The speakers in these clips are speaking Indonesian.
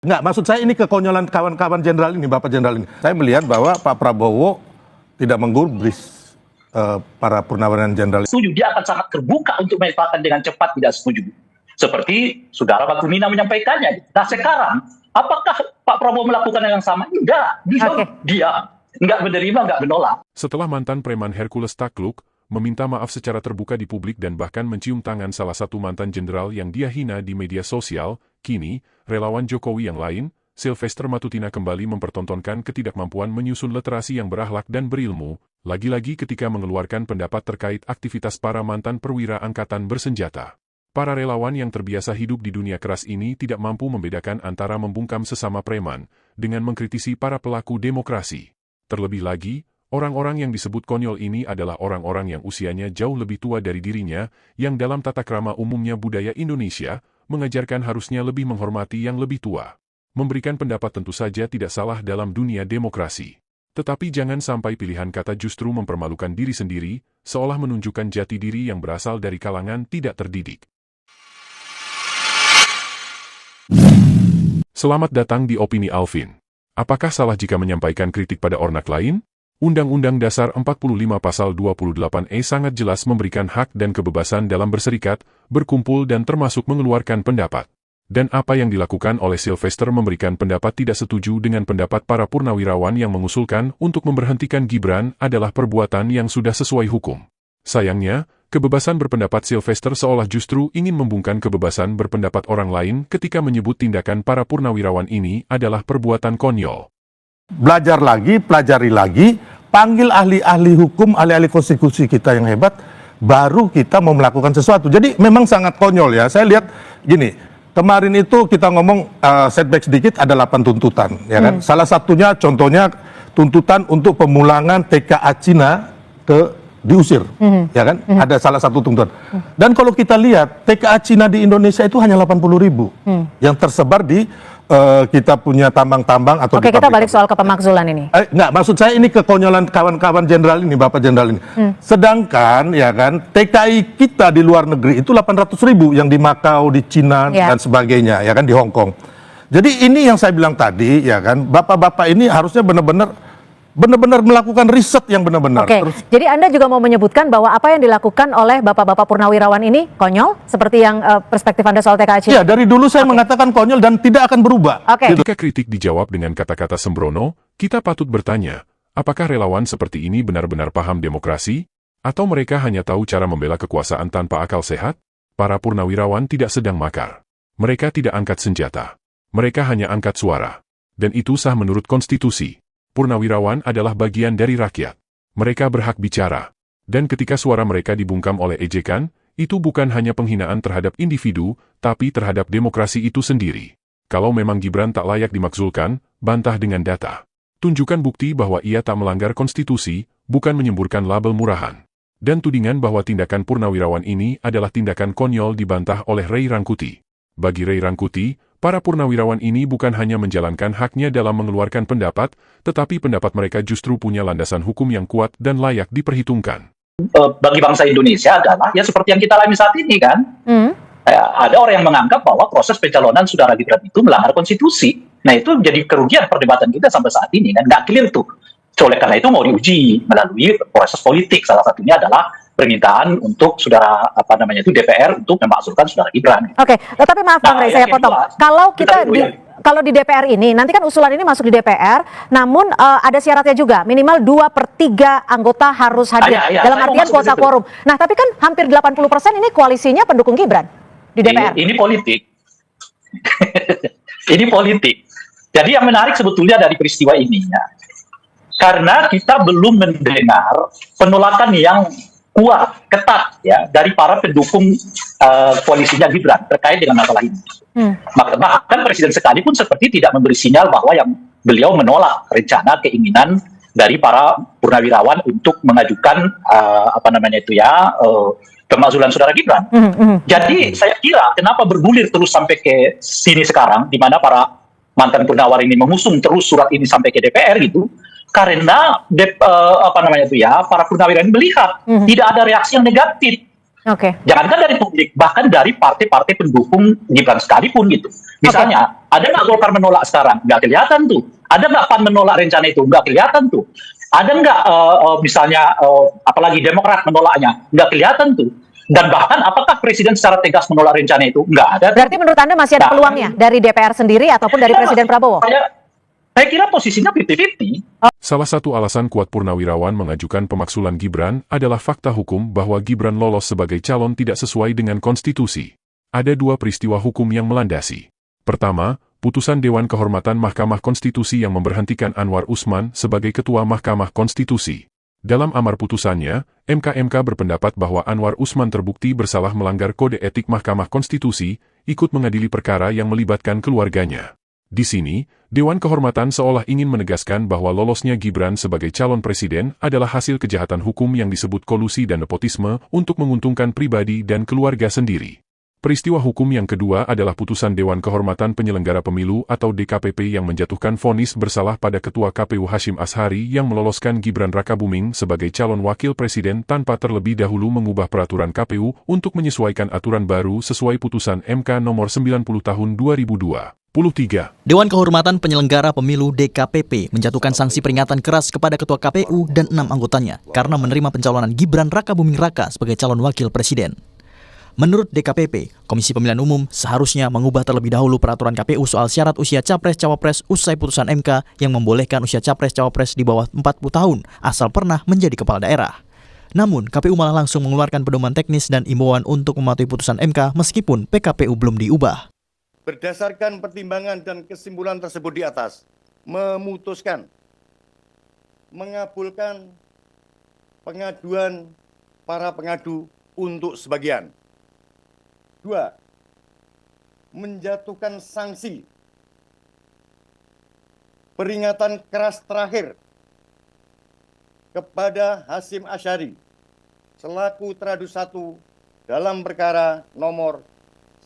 Enggak, maksud saya ini kekonyolan kawan-kawan jenderal ini, Bapak Jenderal ini. Saya melihat bahwa Pak Prabowo tidak menggubris para purnawirawan jenderal. Setuju, dia akan sangat terbuka untuk menetapkan dengan cepat tidak setuju. Seperti Saudara Bakumina menyampaikannya. Nah sekarang, apakah Pak Prabowo melakukan yang sama? Enggak, dia enggak menerima, enggak menolak. Setelah mantan preman Hercules takluk, meminta maaf secara terbuka di publik dan bahkan mencium tangan salah satu mantan jenderal yang dia hina di media sosial, kini, relawan Jokowi yang lain, Sylvester Matutina kembali mempertontonkan ketidakmampuan menyusun literasi yang berakhlak dan berilmu, lagi-lagi ketika mengeluarkan pendapat terkait aktivitas para mantan perwira angkatan bersenjata. Para relawan yang terbiasa hidup di dunia keras ini tidak mampu membedakan antara membungkam sesama preman dengan mengkritisi para pelaku demokrasi. Terlebih lagi, orang-orang yang disebut konyol ini adalah orang-orang yang usianya jauh lebih tua dari dirinya, yang dalam tata krama umumnya budaya Indonesia, mengajarkan harusnya lebih menghormati yang lebih tua. Memberikan pendapat tentu saja tidak salah dalam dunia demokrasi. Tetapi jangan sampai pilihan kata justru mempermalukan diri sendiri, seolah menunjukkan jati diri yang berasal dari kalangan tidak terdidik. Selamat datang di Opini Alvin. Apakah salah jika menyampaikan kritik pada ornak lain? Undang-Undang Dasar 45 Pasal 28E sangat jelas memberikan hak dan kebebasan dalam berserikat, berkumpul dan termasuk mengeluarkan pendapat. Dan apa yang dilakukan oleh Sylvester memberikan pendapat tidak setuju dengan pendapat para purnawirawan yang mengusulkan untuk memberhentikan Gibran adalah perbuatan yang sudah sesuai hukum. Sayangnya, kebebasan berpendapat Sylvester seolah justru ingin membungkam kebebasan berpendapat orang lain ketika menyebut tindakan para purnawirawan ini adalah perbuatan konyol. Belajar lagi, pelajari lagi, panggil ahli-ahli hukum, ahli-ahli konstitusi kita yang hebat, baru kita mau melakukan sesuatu. Jadi memang sangat konyol ya. Saya lihat gini, kemarin itu kita ngomong setback sedikit ada 8 tuntutan, ya kan? Salah satunya contohnya tuntutan untuk pemulangan TKA Cina diusir, ya kan? Ada salah satu tuntutan. Dan kalau kita lihat TKA Cina di Indonesia itu hanya 80.000 yang tersebar di kita punya tambang-tambang atau Oke, kita balik soal kepemakzulan ini. Enggak, maksud saya ini kekonyolan kawan-kawan jenderal ini, Bapak Jenderal ini. Sedangkan, ya kan, TKI kita di luar negeri itu 800.000 yang di Makau, di Cina, dan sebagainya, ya kan, di Hong Kong. Jadi ini yang saya bilang tadi, ya kan, bapak-bapak ini harusnya benar-benar melakukan riset yang benar-benar. Oke, jadi Anda juga mau menyebutkan bahwa apa yang dilakukan oleh bapak-bapak purnawirawan ini konyol, seperti yang perspektif Anda soal TKA Cina? Ya, dari dulu saya mengatakan konyol dan tidak akan berubah. Ketika kritik dijawab dengan kata-kata sembrono, kita patut bertanya, apakah relawan seperti ini benar-benar paham demokrasi? Atau mereka hanya tahu cara membela kekuasaan tanpa akal sehat? Para purnawirawan tidak sedang makar. Mereka tidak angkat senjata. Mereka hanya angkat suara. Dan itu sah menurut konstitusi. Purnawirawan adalah bagian dari rakyat. Mereka berhak bicara. Dan ketika suara mereka dibungkam oleh ejekan, itu bukan hanya penghinaan terhadap individu, tapi terhadap demokrasi itu sendiri. Kalau memang Gibran tak layak dimakzulkan, bantah dengan data. Tunjukkan bukti bahwa ia tak melanggar konstitusi, bukan menyemburkan label murahan. Dan tudingan bahwa tindakan purnawirawan ini adalah tindakan konyol dibantah oleh Ray Rangkuti. Bagi Ray Rangkuti, para purnawirawan ini bukan hanya menjalankan haknya dalam mengeluarkan pendapat, tetapi pendapat mereka justru punya landasan hukum yang kuat dan layak diperhitungkan. Bagi bangsa Indonesia adalah, ya seperti yang kita alami saat ini kan, ada orang yang menganggap bahwa proses pencalonan Saudara Gibran itu melanggar konstitusi. Nah itu menjadi kerugian perdebatan kita sampai saat ini kan, nggak clear tuh. Oleh karena itu mau diuji melalui proses politik, salah satunya adalah permintaan untuk Saudara DPR untuk memakzulkan Saudara Gibran. Oke, tetapi maaf Bang Ray, saya potong. Kalau kita kalau di DPR ini, nanti kan usulan ini masuk di DPR, namun ada syaratnya juga, minimal 2/3 anggota harus hadir, dalam artian kuota quorum. Nah, tapi kan hampir 80% ini koalisinya pendukung Gibran di DPR. Ini politik. Ini politik. Jadi yang menarik sebetulnya dari peristiwa ini, ya, karena kita belum mendengar penolakan yang kuat, ketat ya dari para pendukung koalisinya Gibran terkait dengan masalah ini. Bahkan Presiden sekalipun seperti tidak memberi sinyal bahwa yang beliau menolak rencana keinginan dari para purnawirawan untuk mengajukan pemakzulan Saudara Gibran. Jadi saya kira kenapa bergulir terus sampai ke sini sekarang, di mana para mantan purnawirawan ini mengusung terus surat ini sampai ke DPR gitu. Karena para purnawirawan melihat tidak ada reaksi yang negatif. Jangankan dari publik, bahkan dari partai-partai pendukung Gibran sekalipun gitu. Misalnya, ada nggak Golkar menolak sekarang? Nggak kelihatan tuh. Ada nggak PAN menolak rencana itu? Nggak kelihatan tuh. Ada nggak misalnya apalagi Demokrat menolaknya? Nggak kelihatan tuh. Dan bahkan apakah Presiden secara tegas menolak rencana itu? Nggak ada. Berarti menurut Anda masih ada peluangnya dari DPR sendiri ataupun dari Presiden Prabowo? Saya kira posisinya 50-50. Salah satu alasan kuat Purnawirawan mengajukan pemaksulan Gibran adalah fakta hukum bahwa Gibran lolos sebagai calon tidak sesuai dengan konstitusi. Ada dua peristiwa hukum yang melandasi. Pertama, putusan Dewan Kehormatan Mahkamah Konstitusi yang memberhentikan Anwar Usman sebagai Ketua Mahkamah Konstitusi. Dalam amar putusannya, MK berpendapat bahwa Anwar Usman terbukti bersalah melanggar kode etik Mahkamah Konstitusi, ikut mengadili perkara yang melibatkan keluarganya. Di sini, Dewan Kehormatan seolah ingin menegaskan bahwa lolosnya Gibran sebagai calon presiden adalah hasil kejahatan hukum yang disebut kolusi dan nepotisme untuk menguntungkan pribadi dan keluarga sendiri. Peristiwa hukum yang kedua adalah putusan Dewan Kehormatan Penyelenggara Pemilu atau DKPP yang menjatuhkan vonis bersalah pada Ketua KPU Hashim Ashari yang meloloskan Gibran Rakabuming sebagai calon wakil presiden tanpa terlebih dahulu mengubah peraturan KPU untuk menyesuaikan aturan baru sesuai putusan MK nomor 90 tahun 2023. Dewan Kehormatan Penyelenggara Pemilu DKPP menjatuhkan sanksi peringatan keras kepada Ketua KPU dan 6 anggotanya karena menerima pencalonan Gibran Rakabuming Raka sebagai calon wakil presiden. Menurut DKPP, Komisi Pemilihan Umum seharusnya mengubah terlebih dahulu peraturan KPU soal syarat usia Capres-Cawapres usai putusan MK yang membolehkan usia Capres-Cawapres di bawah 40 tahun asal pernah menjadi kepala daerah. Namun, KPU malah langsung mengeluarkan pedoman teknis dan imbauan untuk mematuhi putusan MK meskipun PKPU belum diubah. Berdasarkan pertimbangan dan kesimpulan tersebut di atas, memutuskan mengabulkan pengaduan para pengadu untuk sebagian. 2. Menjatuhkan sanksi peringatan keras terakhir kepada Hashim Ashari selaku teradu 1 dalam perkara nomor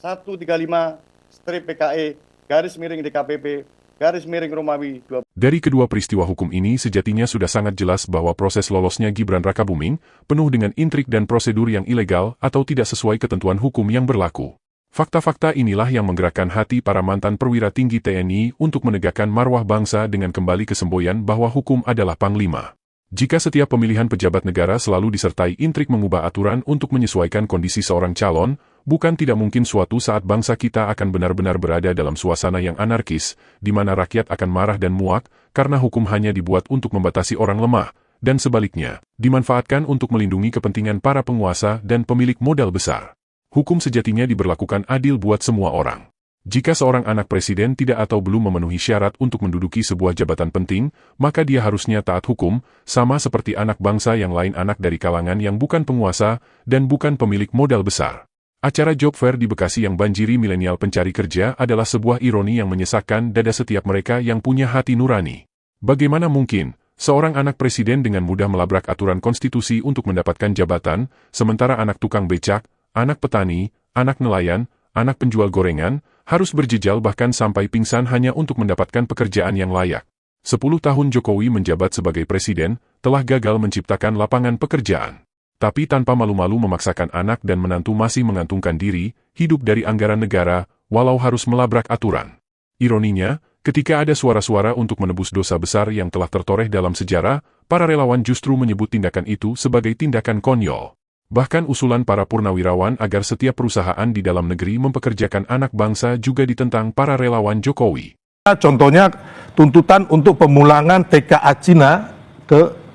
135/PKE/DKPP/Romawi 12. Dari kedua peristiwa hukum ini sejatinya sudah sangat jelas bahwa proses lolosnya Gibran Rakabuming penuh dengan intrik dan prosedur yang ilegal atau tidak sesuai ketentuan hukum yang berlaku. Fakta-fakta inilah yang menggerakkan hati para mantan perwira tinggi TNI untuk menegakkan marwah bangsa dengan kembali ke semboyan bahwa hukum adalah panglima. Jika setiap pemilihan pejabat negara selalu disertai intrik mengubah aturan untuk menyesuaikan kondisi seorang calon, bukan tidak mungkin suatu saat bangsa kita akan benar-benar berada dalam suasana yang anarkis, di mana rakyat akan marah dan muak, karena hukum hanya dibuat untuk membatasi orang lemah, dan sebaliknya, dimanfaatkan untuk melindungi kepentingan para penguasa dan pemilik modal besar. Hukum sejatinya diberlakukan adil buat semua orang. Jika seorang anak presiden tidak atau belum memenuhi syarat untuk menduduki sebuah jabatan penting, maka dia harusnya taat hukum, sama seperti anak bangsa yang lain anak dari kalangan yang bukan penguasa dan bukan pemilik modal besar. Acara job fair di Bekasi yang banjiri milenial pencari kerja adalah sebuah ironi yang menyesakkan dada setiap mereka yang punya hati nurani. Bagaimana mungkin seorang anak presiden dengan mudah melabrak aturan konstitusi untuk mendapatkan jabatan, sementara anak tukang becak, anak petani, anak nelayan, anak penjual gorengan, harus berjejal bahkan sampai pingsan hanya untuk mendapatkan pekerjaan yang layak. 10 tahun Jokowi menjabat sebagai presiden, telah gagal menciptakan lapangan pekerjaan. Tapi tanpa malu-malu memaksakan anak dan menantu masih mengantungkan diri, hidup dari anggaran negara, walau harus melabrak aturan. Ironinya, ketika ada suara-suara untuk menebus dosa besar yang telah tertoreh dalam sejarah, para relawan justru menyebut tindakan itu sebagai tindakan konyol. Bahkan usulan para purnawirawan agar setiap perusahaan di dalam negeri mempekerjakan anak bangsa juga ditentang para relawan Jokowi. Contohnya tuntutan untuk pemulangan TKA Cina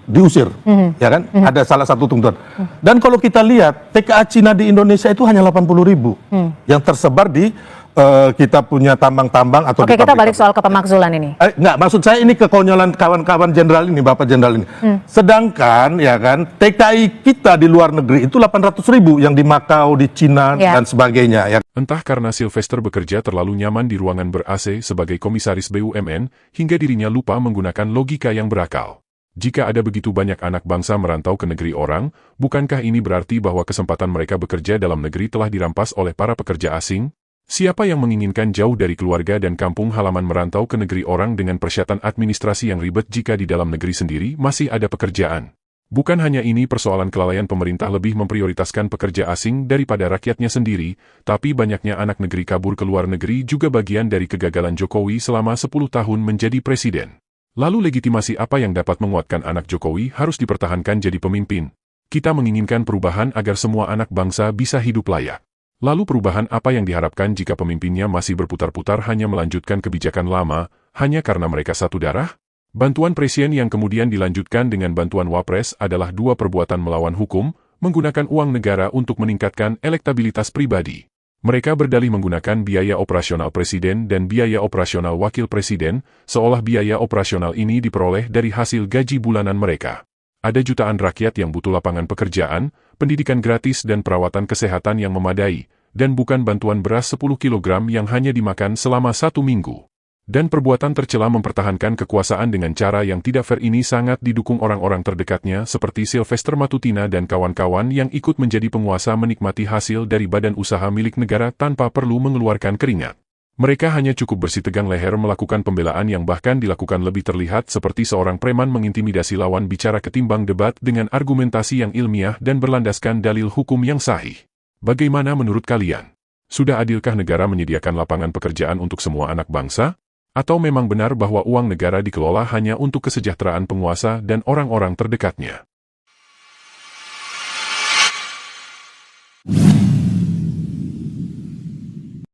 diusir, ya kan? Ada salah satu tuntutan. Dan kalau kita lihat TKA Cina di Indonesia itu hanya 80.000 yang tersebar di kita punya tambang-tambang atau Oke, kita balik soal ke pemakzulan ini. Enggak, maksud saya ini kekonyolan kawan-kawan jenderal ini, Bapak Jenderal ini. Sedangkan, ya kan, TKI kita di luar negeri itu 800.000 yang di Makau, di Cina, dan sebagainya. Ya. Entah karena Sylvester bekerja terlalu nyaman di ruangan ber-AC sebagai komisaris BUMN, hingga dirinya lupa menggunakan logika yang berakal. Jika ada begitu banyak anak bangsa merantau ke negeri orang, bukankah ini berarti bahwa kesempatan mereka bekerja dalam negeri telah dirampas oleh para pekerja asing? Siapa yang menginginkan jauh dari keluarga dan kampung halaman merantau ke negeri orang dengan persyaratan administrasi yang ribet jika di dalam negeri sendiri masih ada pekerjaan? Bukan hanya ini, persoalan kelalaian pemerintah lebih memprioritaskan pekerja asing daripada rakyatnya sendiri, tapi banyaknya anak negeri kabur ke luar negeri juga bagian dari kegagalan Jokowi selama 10 tahun menjadi presiden. Lalu legitimasi apa yang dapat menguatkan anak Jokowi harus dipertahankan jadi pemimpin? Kita menginginkan perubahan agar semua anak bangsa bisa hidup layak. Lalu perubahan apa yang diharapkan jika pemimpinnya masih berputar-putar hanya melanjutkan kebijakan lama, hanya karena mereka satu darah? Bantuan presiden yang kemudian dilanjutkan dengan bantuan Wapres adalah dua perbuatan melawan hukum, menggunakan uang negara untuk meningkatkan elektabilitas pribadi. Mereka berdalih menggunakan biaya operasional presiden dan biaya operasional wakil presiden, seolah biaya operasional ini diperoleh dari hasil gaji bulanan mereka. Ada jutaan rakyat yang butuh lapangan pekerjaan, pendidikan gratis dan perawatan kesehatan yang memadai, dan bukan bantuan beras 10 kg yang hanya dimakan selama 1 minggu. Dan perbuatan tercela mempertahankan kekuasaan dengan cara yang tidak fair ini sangat didukung orang-orang terdekatnya seperti Sylvester Matutina dan kawan-kawan yang ikut menjadi penguasa menikmati hasil dari badan usaha milik negara tanpa perlu mengeluarkan keringat. Mereka hanya cukup bersitegang leher melakukan pembelaan yang bahkan dilakukan lebih terlihat seperti seorang preman mengintimidasi lawan bicara ketimbang debat dengan argumentasi yang ilmiah dan berlandaskan dalil hukum yang sahih. Bagaimana menurut kalian? Sudah adilkah negara menyediakan lapangan pekerjaan untuk semua anak bangsa? Atau memang benar bahwa uang negara dikelola hanya untuk kesejahteraan penguasa dan orang-orang terdekatnya?